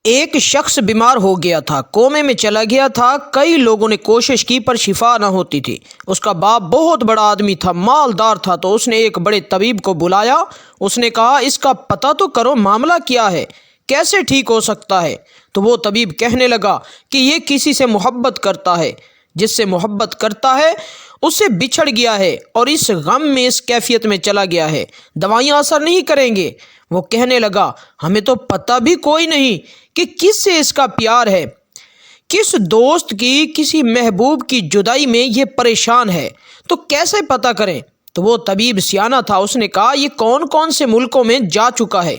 ایک شخص بیمار ہو گیا تھا، کومے میں چلا گیا تھا۔ کئی لوگوں نے کوشش کی پر شفا نہ ہوتی تھی۔ اس کا باپ بہت بڑا آدمی تھا، مالدار تھا، تو اس نے ایک بڑے طبیب کو بلایا۔ اس نے کہا اس کا پتہ تو کرو، معاملہ کیا ہے، کیسے ٹھیک ہو سکتا ہے؟ تو وہ طبیب کہنے لگا کہ یہ کسی سے محبت کرتا ہے، جس سے محبت کرتا ہے اس سے بچھڑ گیا ہے اور اس غم میں اس کیفیت میں چلا گیا ہے، دوائیاں اثر نہیں کریں گے۔ وہ کہنے لگا ہمیں تو پتہ بھی کوئی نہیں کہ کس سے اس کا پیار ہے، کس دوست کی، کسی محبوب کی جدائی میں یہ پریشان ہے، تو کیسے پتہ کریں؟ تو وہ طبیب سیانہ تھا، اس نے کہا یہ کون کون سے ملکوں میں جا چکا ہے؟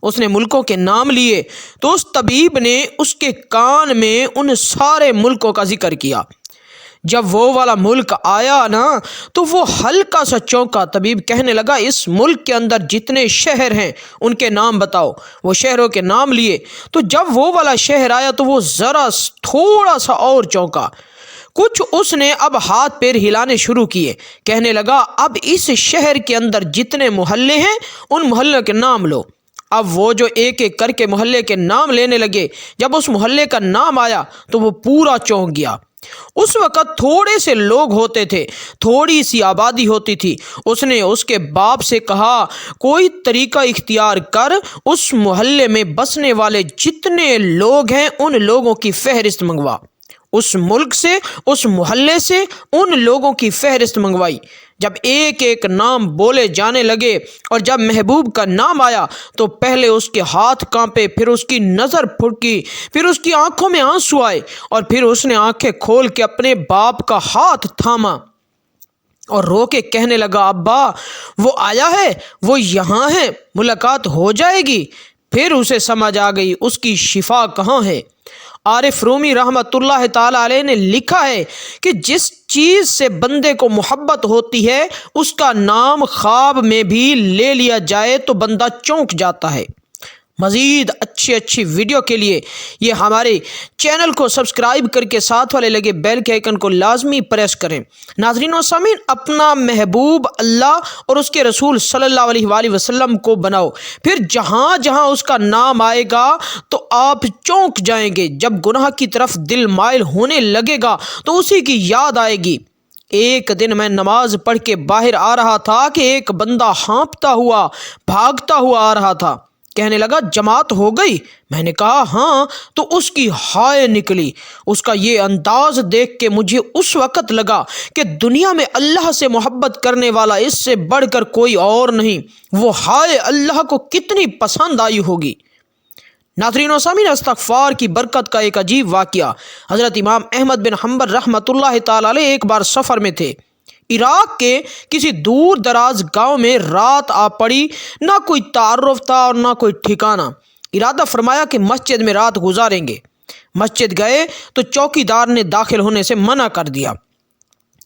اس نے ملکوں کے نام لیے تو اس طبیب نے اس کے کان میں ان سارے ملکوں کا ذکر کیا۔ جب وہ والا ملک آیا نا تو وہ ہلکا سا چونکا۔ طبیب کہنے لگا اس ملک کے اندر جتنے شہر ہیں ان کے نام بتاؤ۔ وہ شہروں کے نام لیے تو جب وہ والا شہر آیا تو وہ ذرا تھوڑا سا اور چونکا۔ کچھ اس نے اب ہاتھ پیر ہلانے شروع کیے، کہنے لگا اب اس شہر کے اندر جتنے محلے ہیں ان محلوں کے نام لو۔ اب وہ جو ایک ایک کر کے محلے کے نام لینے لگے، جب اس محلے کا نام آیا تو وہ پورا چونک گیا۔ اس وقت تھوڑے سے لوگ ہوتے تھے، تھوڑی سی آبادی ہوتی تھی۔ اس نے اس کے باپ سے کہا کوئی طریقہ اختیار کر، اس محلے میں بسنے والے جتنے لوگ ہیں ان لوگوں کی فہرست منگوا۔ اس ملک سے، اس محلے سے ان لوگوں کی فہرست منگوائی۔ جب ایک ایک نام بولے جانے لگے اور جب محبوب کا نام آیا تو پہلے اس کے ہاتھ کانپے، پھر اس کی نظر پھٹکی، پھر اس کی آنکھوں میں آنسو آئے اور پھر اس نے آنکھیں کھول کے اپنے باپ کا ہاتھ تھاما اور رو کے کہنے لگا ابا وہ آیا ہے، وہ یہاں ہے، ملاقات ہو جائے گی۔ پھر اسے سمجھ آ گئی اس کی شفا کہاں ہے۔ عارف رومی رحمۃ اللہ تعالی علیہ نے لکھا ہے کہ جس چیز سے بندے کو محبت ہوتی ہے اس کا نام خواب میں بھی لے لیا جائے تو بندہ چونک جاتا ہے۔ مزید اچھی ویڈیو کے لیے یہ ہمارے چینل کو سبسکرائب کر کے ساتھ والے لگے بیل کے آئیکن کو لازمی پریس کریں۔ ناظرین و سامعین، اپنا محبوب اللہ اور اس کے رسول صلی اللہ علیہ وآلہ وسلم کو بناؤ، پھر جہاں جہاں اس کا نام آئے گا تو آپ چونک جائیں گے۔ جب گناہ کی طرف دل مائل ہونے لگے گا تو اسی کی یاد آئے گی۔ ایک دن میں نماز پڑھ کے باہر آ رہا تھا کہ ایک بندہ ہانپتا ہوا بھاگتا ہوا آ رہا تھا۔ کہنے لگا جماعت ہو گئی؟ میں نے کہا ہاں۔ تو اس کی ہائے نکلی۔ اس کا یہ انداز دیکھ کے مجھے اس وقت لگا کہ دنیا میں اللہ سے محبت کرنے والا اس سے بڑھ کر کوئی اور نہیں۔ وہ ہائے اللہ کو کتنی پسند آئی ہوگی۔ ناظرین و سامعین، استغفار کی برکت کا ایک عجیب واقعہ۔ حضرت امام احمد بن حنبل رحمۃ اللہ تعالی علیہ ایک بار سفر میں تھے۔ عراق کے کسی دور دراز گاؤں میں رات آ پڑی، نہ کوئی تعارف تھا اور نہ کوئی ٹھکانہ۔ ارادہ فرمایا کہ مسجد میں رات گزاریں گے۔ مسجد گئے تو چوکی دار نے داخل ہونے سے منع کر دیا۔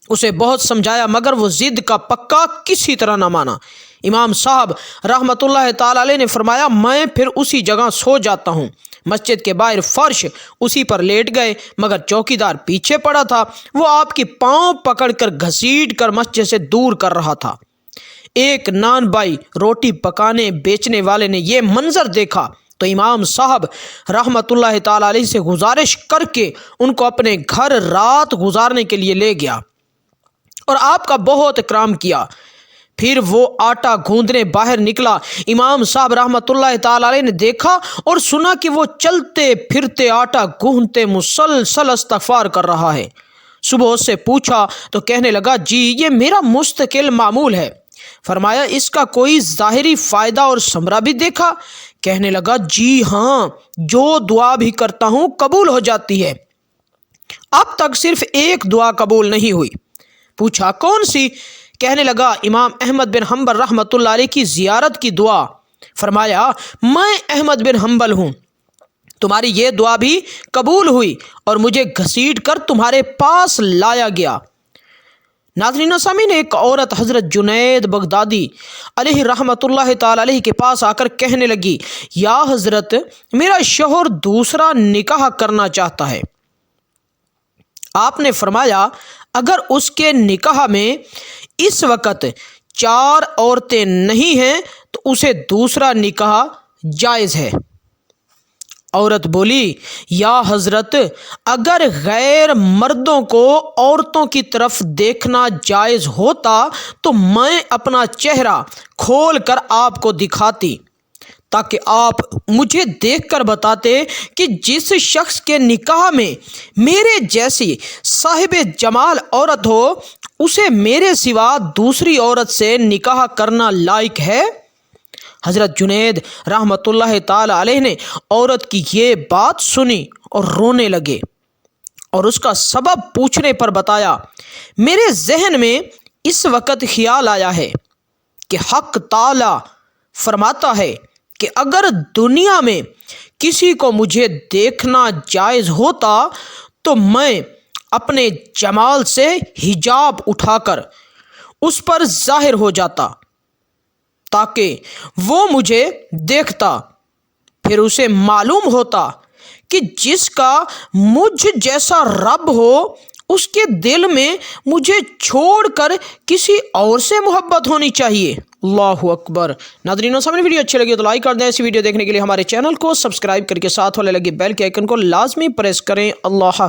اسے بہت سمجھایا مگر وہ ضد کا پکا کسی طرح نہ مانا۔ امام صاحب رحمۃ اللہ تعالی علیہ نے فرمایا میں پھر اسی جگہ سو جاتا ہوں۔ مسجد کے باہر فرش، اسی پر لیٹ گئے مگر چوکی دار پیچھے پڑا تھا۔ وہ آپ کی پاؤں پکڑ کر گھسیٹ کر مسجد سے دور کر رہا تھا۔ ایک نان بائی روٹی پکانے بیچنے والے نے یہ منظر دیکھا تو امام صاحب رحمۃ اللہ تعالی علیہ سے گزارش کر کے ان کو اپنے گھر رات گزارنے کے لیے لے گیا اور آپ کا بہت اکرام کیا۔ پھر وہ آٹا گوندنے باہر نکلا۔ امام صاحب رحمۃ اللہ تعالی علیہ نے دیکھا اور سنا کہ وہ چلتے پھرتے آٹا گوندتے مسلسل استغفار کر رہا ہے۔ صبح اس سے پوچھا تو کہنے لگا جی یہ میرا مستقل معمول ہے۔ فرمایا اس کا کوئی ظاہری فائدہ اور ثمرہ بھی دیکھا؟ کہنے لگا جی ہاں، جو دعا بھی کرتا ہوں قبول ہو جاتی ہے۔ اب تک صرف ایک دعا قبول نہیں ہوئی۔ پوچھا کون سی؟ کہنے لگا امام احمد بن حنبل رحمۃ اللہ علیہ کی زیارت کی دعا۔ فرمایا میں احمد بن حنبل ہوں، تمہاری یہ دعا بھی قبول ہوئی اور مجھے گھسیٹ کر تمہارے پاس لایا گیا۔ ناظرین و سامعین، ایک عورت حضرت جنید بغدادی علیہ رحمۃ اللہ تعالی علیہ کے پاس آ کر کہنے لگی یا حضرت میرا شوہر دوسرا نکاح کرنا چاہتا ہے۔ آپ نے فرمایا اگر اس کے نکاح میں اس وقت 4 عورتیں نہیں ہیں تو اسے دوسرا نکاح جائز ہے۔ عورت بولی یا حضرت اگر غیر مردوں کو عورتوں کی طرف دیکھنا جائز ہوتا تو میں اپنا چہرہ کھول کر آپ کو دکھاتی تاکہ آپ مجھے دیکھ کر بتاتے کہ جس شخص کے نکاح میں میرے جیسی صاحب جمال عورت ہو اسے میرے سوا دوسری عورت سے نکاح کرنا لائق ہے۔ حضرت جنید رحمۃ اللہ تعالی علیہ نے عورت کی یہ بات سنی اور رونے لگے اور اس کا سبب پوچھنے پر بتایا، میرے ذہن میں اس وقت خیال آیا ہے کہ حق تعالی فرماتا ہے کہ اگر دنیا میں کسی کو مجھے دیکھنا جائز ہوتا تو میں اپنے جمال سے حجاب اٹھا کر اس پر ظاہر ہو جاتا تاکہ وہ مجھے دیکھتا، پھر اسے معلوم ہوتا کہ جس کا مجھ جیسا رب ہو اس کے دل میں مجھے چھوڑ کر کسی اور سے محبت ہونی چاہیے۔ اللہ اکبر۔ ناظرین و سامعین، ویڈیو اچھی لگی تو لائک کر دیں، ایسی ویڈیو دیکھنے کے لیے ہمارے چینل کو سبسکرائب کر کے ساتھ والے لگے بیل کے آئیکن کو لازمی پریس کریں۔ اللہ حافظ۔